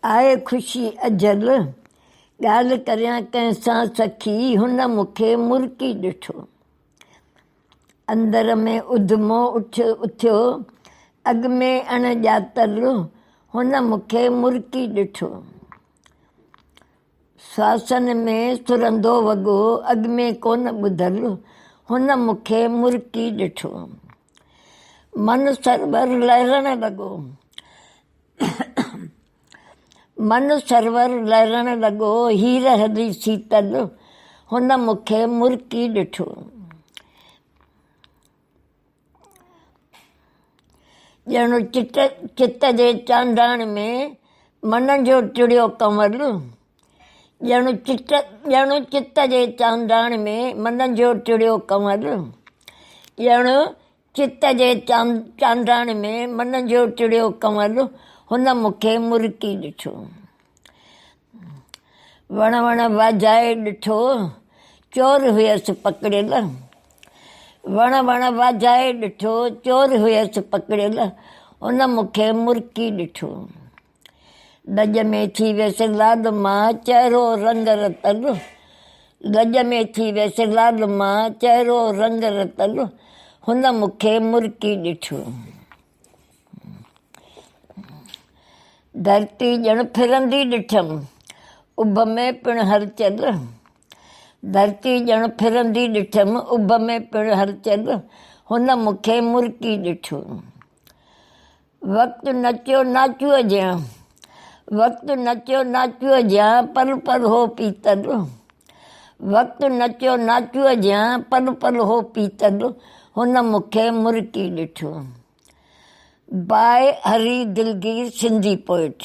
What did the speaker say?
आए ख़ुशी अजल, ॻाल्हि करियां कंहिंसां सखी, हुन मूंखे मुरकी ॾिठो। अंदर में उधमो उथियो, अॻ में अणॼातल, हुन मूंखे मुरकी ॾिठो। श्वासनि में सुरंदो वॻो, अॻ में कोन ॿुधल, हुन मूंखे मुरकी ॾिठो। मन सरवर लहरण लॻो, मन सरवर लहरण लॻो, हीर हली शीतल, हुन मूंखे मुरकी ॾिठो। ॼण चित जे चांडाण में मन जो टिड़ियो कंवल, ॼण चित जे चांडाण में मन जो टिड़ियो कंवल, ॼण चित जे चांडाण में मन जो टिड़ियो कंवल, हुन मूंखे मुरकी ॾिठो। वण वण वाजाए ॾिठो, चोर हुयसि पकड़ियल, वण वण वाजाए ॾिठो, चोर हुयसि पकड़ियल, हुन मूंखे मुरकी ॾिठो। लॼ में थी वियसि लाल मां, चहिरो रंग रतल, लॼ में थी वियसि लाल मां, चहिरो रंग रतल, हुन मूंखे मुरकी ॾिठो। धरती ॼण फिरंदी ॾिठमि, उभ में पिणु हलचल, धरती ॼण फिरंदी ॾिठमि, उभ में पिणु हलचल, हुन मूंखे मुरकी ॾिठो। वक़्तु नचियो नाचूअ जियां, वक़्तु नचियो नाचूअ जियां, पल पल हो पीतल, वक़्तु नचियो नाचूअ जियां, पल पल हो पीतल, हुन मूंखे मुरकी ॾिठो। बाय हरी दिलगीर, सिंधी पोइट।